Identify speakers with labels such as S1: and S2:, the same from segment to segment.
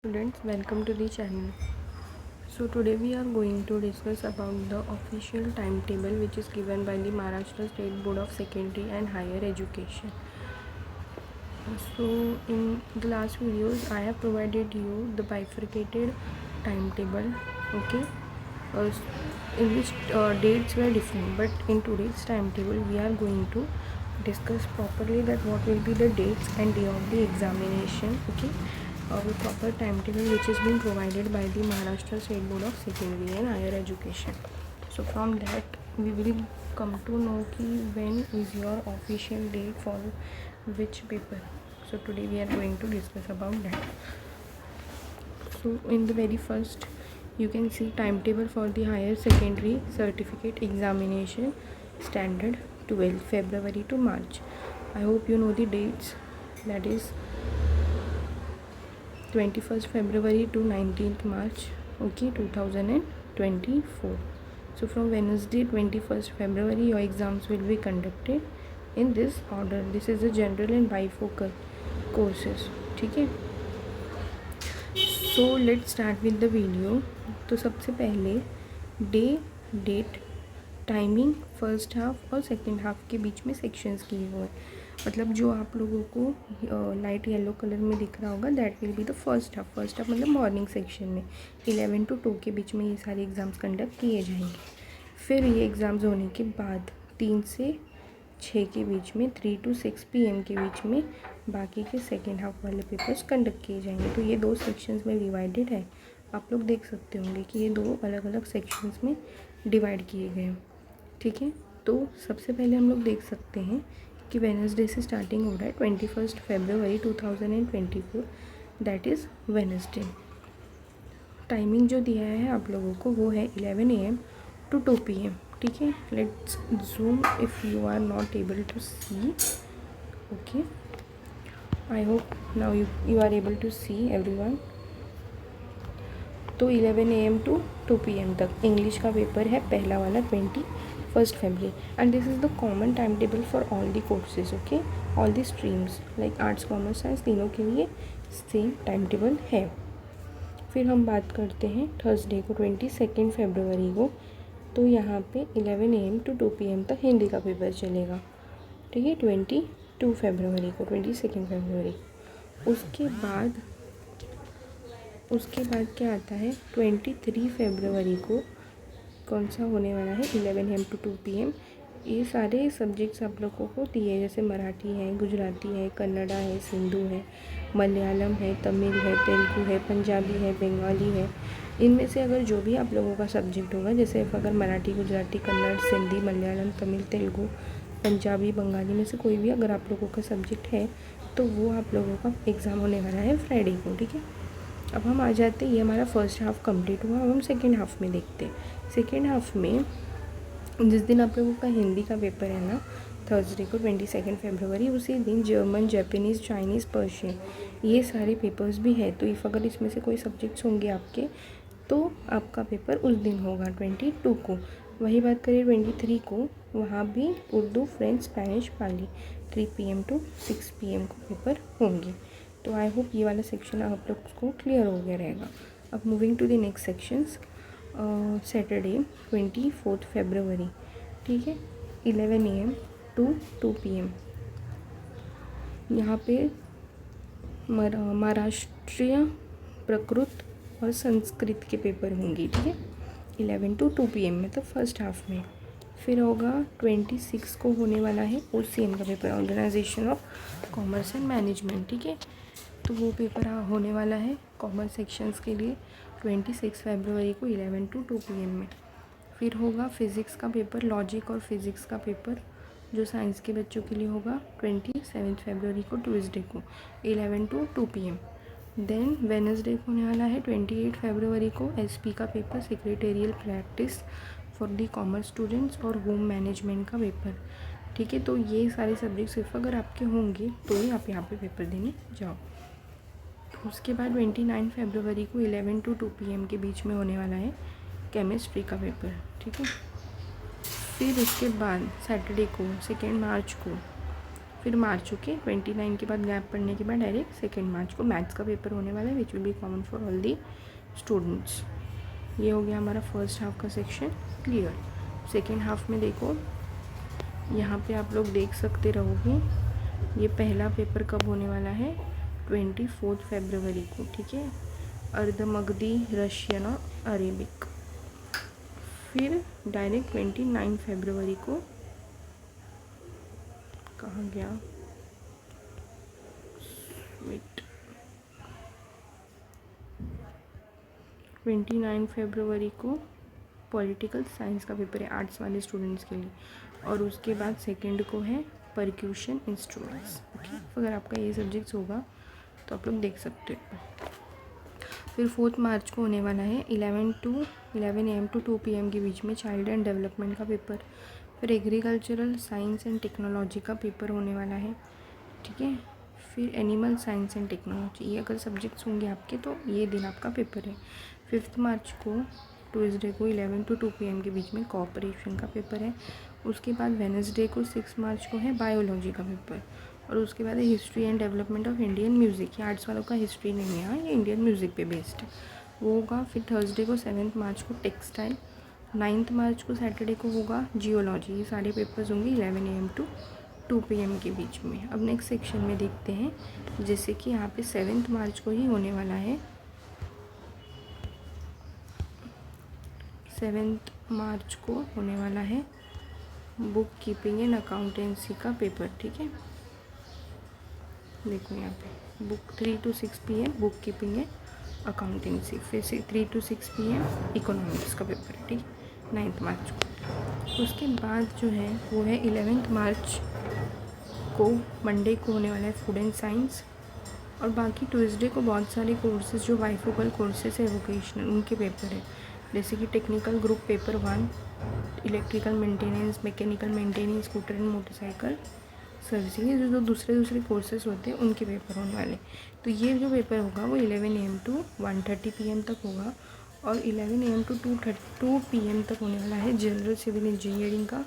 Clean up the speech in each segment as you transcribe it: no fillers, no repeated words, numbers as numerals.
S1: Students, welcome to the channel. So today we are going to discuss about the official timetable which is given by the Maharashtra State Board of Secondary and Higher Education. So in the last videos I have provided you the bifurcated timetable, okay, uh, in which dates were different, but in today's timetable we are going to discuss properly that what will be the dates and day of the examination, okay, with proper timetable which has been provided by the Maharashtra State Board of Secondary and Higher Education. So from that we will come to know ki when is your official date for which paper. So today we are going to discuss about that. So in the very first you can see timetable for the higher secondary certificate examination standard 12 February to March. I hope you know the dates, that is 21st February to 19th March, okay, 2024. So from Wednesday 21st February your exams will be conducted in this order. This is the general and bifocal courses, ठीक है. So let's start with the video. तो सबसे पहले day, date, timing first half और second half के बीच में sections किए हुए हैं. मतलब जो आप लोगों को लाइट येलो कलर में दिख रहा होगा that will be the first half. First half मतलब मॉर्निंग सेक्शन में 11 to 2 के बीच में ये सारे एग्ज़ाम्स कंडक्ट किए जाएंगे. फिर ये एग्ज़ाम्स होने के बाद 3 से 6 के बीच में 3 to 6 PM के बीच में बाकी के सेकेंड हाफ वाले पेपर्स कंडक्ट किए जाएंगे. तो ये 2 सेक्शंस में डिवाइडेड है. आप लोग देख सकते होंगे कि ये 2 अलग अलग सेक्शंस में डिवाइड किए गए हैं, ठीक है. तो सबसे पहले हम लोग देख सकते हैं कि वेडनेसडे से स्टार्टिंग हो रहा है 21st February 2024, that is Wednesday. Timing जो दिया है आप लोगों को वो है 11 AM to 2 PM, ठीक है. Let's zoom if you are not able to see. Okay, I hope now you are able to see everyone. तो 11 AM to 2 PM तक इंग्लिश का पेपर है पहला वाला 21st February, and this is the common time table for all the courses, okay, all the streams like arts commerce science तीनों के लिए same time table है. फिर हम बात करते हैं थर्सडे को 22 February को. तो यहाँ पे 11 AM to 2 PM तक हिंदी का पेपर चलेगा, ठीक है. 22 February को 22 February. उसके बाद क्या आता है 23 February को कौन सा होने वाला है 11 AM to 2 PM. ये सारे सब्जेक्ट्स आप लोगों को दिए, जैसे मराठी है, गुजराती है, कन्नड़ा है, सिंधु है, मलयालम है, तमिल है, तेलुगु है, पंजाबी है, बंगाली है. इनमें से अगर जो भी आप लोगों का सब्जेक्ट होगा, जैसे अगर मराठी, गुजराती, कन्नड़, सिंधी, मलयालम, तमिल, तेलुगु, पंजाबी, बंगाली में से कोई भी अगर आप लोगों का सब्जेक्ट है तो वो आप लोगों का एग्ज़ाम होने वाला है फ्राइडे को, ठीक है. अब हम आ जाते हैं, ये हमारा फर्स्ट हाफ कंप्लीट हुआ. अब हम सेकेंड हाफ में देखते हैं. सेकेंड हाफ में जिस दिन आप लोगों का हिंदी का पेपर है ना, थर्सडे को 22 February, उसी दिन जर्मन, जापानीज़, चाइनीज़, पर्शियन ये सारे पेपर्स भी है. तो इफ़ अगर इसमें से कोई सब्जेक्ट्स होंगे आपके तो आपका पेपर उस दिन होगा 22 को. वही बात करें 23 को, वहाँ भी Urdu, French, Spanish, Pali 3 PM to 6 PM को पेपर होंगे. तो आई होप ये वाला सेक्शन आप लोग को क्लियर हो गया रहेगा. अब moving to the next sections. Saturday 24 February, ठीक है, 11 AM to 2 PM. यहाँ पे महाराष्ट्रीय, प्रकृत और संस्कृत के पेपर होंगे, ठीक है, 11 to 2 PM में, तो फर्स्ट हाफ में. फिर होगा 26 को होने वाला है OCM का पेपर, organization of commerce and management, ठीक है. तो वो पेपर होने वाला है कॉमर्स सेक्शंस के लिए 26 February को 11 to 2 PM में. फिर होगा फिज़िक्स का पेपर, लॉजिक और फिज़िक्स का पेपर जो साइंस के बच्चों के लिए होगा 27 February को ट्यूसडे को 11 to 2 PM. देन वेडनेसडे को होने वाला है 28 February को SP का paper, secretarial practice for the commerce students और होम मैनेजमेंट का पेपर, ठीक है. तो ये सारे सब्जेक्ट सिर्फ अगर आपके होंगे तो ही आप यहाँ पे पेपर देने जाओ. उसके बाद 29 February को 11 to 2 PM के बीच में होने वाला है केमिस्ट्री का पेपर, ठीक है. फिर उसके बाद सैटरडे को 2 March को फिर मार्च के 29 के बाद गैप पड़ने के बाद डायरेक्ट 2 मार्च को मैथ्स का पेपर होने वाला है, which will be common for all the students. ये हो गया हमारा फर्स्ट हाफ का सेक्शन क्लियर। सेकेंड हाफ में देखो, यहाँ पे आप लोग देख सकते रहोगे, ये पहला पेपर कब होने वाला है, 24 फरवरी को, ठीक है, अर्धमगधी, रशियन और अरेबिक। फिर डायरेक्ट 29 फरवरी को, कहाँ गया, वेट, 29 फरवरी को पॉलिटिकल साइंस का पेपर है आर्ट्स वाले स्टूडेंट्स के लिए, और उसके बाद सेकंड को है परक्यूशन इंस्ट्रूमेंट्स। ओके, अगर आपका ये सब्जेक्ट्स होगा तो आप लोग देख सकते हो। फिर 4 मार्च को होने वाला है 11 AM to 2 PM के बीच में चाइल्ड एंड डेवलपमेंट का पेपर। फिर एग्रीकल्चरल साइंस एंड टेक्नोलॉजी का पेपर होने वाला है, ठीक है। फिर एनिमल साइंस एंड टेक्नोलॉजी, ये अगर सब्जेक्ट्स होंगे आपके तो ये दिन आपका पेपर है। 5 मार्च को ट्यूसडे को 11 to 2 PM के बीच में कोऑपरेशन का पेपर है। उसके बाद वेडनेसडे को 6 मार्च को है बायोलॉजी का पेपर, और उसके बाद है history and development of Indian music. ये आर्ट्स वालों का हिस्ट्री नहीं है, ये इंडियन म्यूज़िक पे बेस्ड है, वो होगा। फिर थर्सडे को 7 मार्च को टेक्सटाइल, 9 मार्च को सैटरडे को होगा जियोलॉजी। ये सारे पेपर्स होंगे 11 AM to 2 PM के बीच में। अब नेक्स्ट सेक्शन में देखते हैं, जैसे कि यहाँ पे 7 मार्च को ही होने वाला है, 7 मार्च को होने वाला है बुक कीपिंग एंड अकाउंटेंसी का पेपर, ठीक है। देखो यहाँ पे book 3 to 6 PM book keeping and accountancy, फिर से 3 to 6 PM इकोनॉमिक्स का पेपर है, ठीक है, 9 मार्च को। उसके बाद जो है वो है 11 मार्च को मंडे को होने वाला है फूड एंड साइंस, और बाकी ट्यूसडे को बहुत सारे कोर्सेज जो बाइफोकल कोर्सेज है वोकेशनल, उनके पेपर है, जैसे कि technical group paper 1, electrical maintenance, mechanical maintenance, scooter and motorcycle servicing, ये जो दूसरे कोर्सेज होते हैं उनके पेपर होने वाले। तो ये जो पेपर होगा वो 11 AM to 1:30 PM तक होगा, और 11 AM to 2 PM तक होने वाला है जनरल सिविल इंजीनियरिंग का,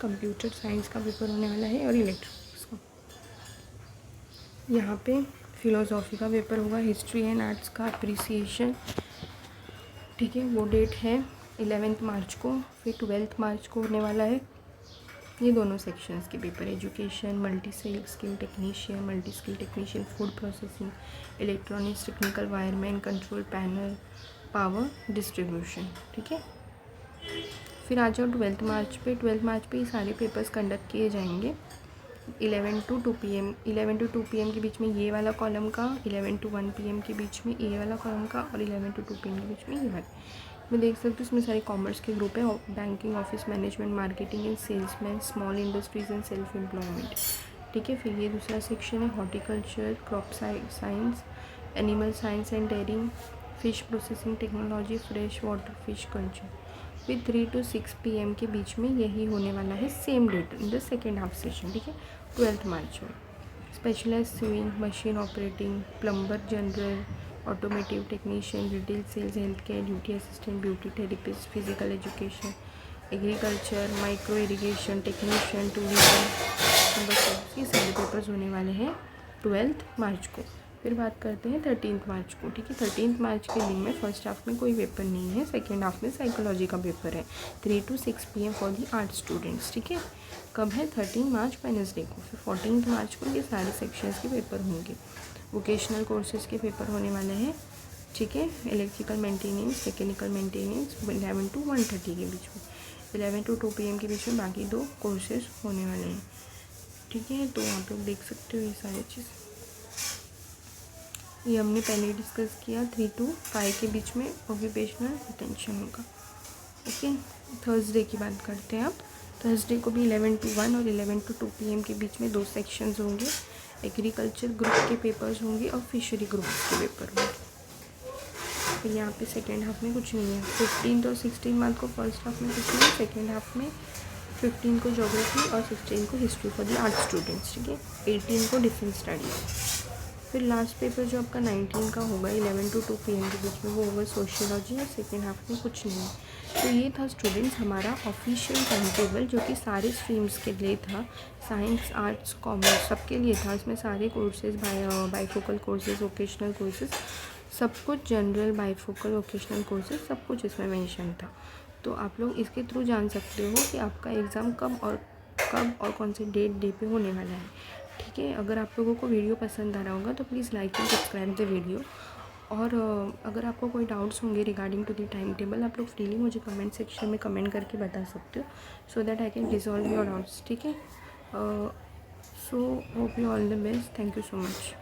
S1: कंप्यूटर साइंस का पेपर होने वाला है, और इलेक्ट्रॉनिक्स का। यहाँ पे फिलोसॉफी का पेपर होगा, हिस्ट्री एंड आर्ट्स का अप्रिसिएशन, ठीक है, वो डेट है 11 मार्च को। फिर 12 मार्च को होने वाला है ये दोनों सेक्शंस के paper, education, multi skill technician, multi skill technician, food processing, electronics, technical wireman, control panel, power distribution, ठीक है। फिर आ जाओ 12 मार्च पे। 12 मार्च पे ये सारे पेपर्स कंडक्ट किए जाएंगे 11 to 2 PM, 11 to 2 PM के बीच में ये वाला कॉलम का, 11 to 1 PM के बीच में ये वाला कॉलम का, और 11 to 2 PM के बीच में ये वाला। मैं देख सकती हूँ इसमें सारे कॉमर्स के ग्रुप है, banking, office management, marketing and salesman, small industries and self employment, ठीक है। फिर ये दूसरा सेक्शन है horticulture, crop science, animal science and dairying, fish processing technology, fresh water fish culture. फिर 3 to 6 PM के बीच में यही होने वाला है, same date in the second half session, ठीक है, 12 मार्च में। Specialize civil, machine operating, plumber general, automotive technician, retail sales, health care, duty assistant, beauty therapist, physical education, agriculture, micro irrigation technician, tourism, ये सारे पेपर्स होने वाले हैं 12 मार्च को। फिर बात करते हैं 13 मार्च को, ठीक है। 13 मार्च के दिन में फर्स्ट हाफ में कोई पेपर नहीं है, सेकेंड हाफ में साइकोलॉजी का पेपर है, 3 to 6 PM for the art students, ठीक है। कब है, 13 मार्च वेडनेसडे को। फिर 14 मार्च को ये सारे सेक्शंस के पेपर होंगे। वोकेशनल कोर्सेज के पेपर होने वाले हैं, ठीक है, electrical maintenance, mechanical maintenance, 11 to 1:30 के बीच में, 11 to 2 PM के बीच में बाकी 2 कोर्सेज होने वाले हैं, ठीक है। तो आप लोग देख सकते हो ये सारी चीज़, ये हमने पहले डिस्कस किया। 3 to 5 के बीच में ऑक्यूपेशनल अटेंशन होगा, ओके। थर्सडे की बात करते हैं अब। थर्सडे को भी 11 to 1 और 11 to 2 PM के बीच में 2 सेक्शंस होंगे, एग्रीकल्चर ग्रुप के पेपर्स होंगे और फिशरी ग्रुप के पेपर होंगे। फिर यहाँ पे सेकेंड हाफ में कुछ नहीं है। 15 और 16 मार्च को फर्स्ट हाफ में कुछ नहीं है, सेकेंड हाफ में 15 को ज्योग्राफी और 16 को history for the art students, ठीक है। 18 को डिफरेंट स्टडीज, फिर लास्ट पेपर जो आपका 19 का होगा 11 to 2 PM के बीच में, वो होगा सोशियोलॉजी, और सेकेंड हाफ में कुछ नहीं। तो ये था स्टूडेंट्स हमारा ऑफिशियल टाइम टेबल, जो कि सारे स्ट्रीम्स के लिए था, साइंस, आर्ट्स, कॉमर्स सबके लिए था। इसमें सारे courses, bifocal courses, vocational courses, सब कुछ, जनरल, बाईफोकल, वोकेशनल कोर्सेज, सब कुछ इसमें मेंशन था। तो आप लोग इसके थ्रू जान सकते हो कि आपका एग्ज़ाम कब और कौन से डे पे होने वाला है। ठीक है, अगर आप लोगों को वीडियो पसंद आ रहा होगा तो please like and subscribe the video. और अगर आपको कोई डाउट्स होंगे regarding to the time table, आप लोग फ्रीली मुझे कमेंट सेक्शन में कमेंट करके बता सकते हो, so that I can resolve your doubts. ठीक है, so hope you all the best, thank you so much.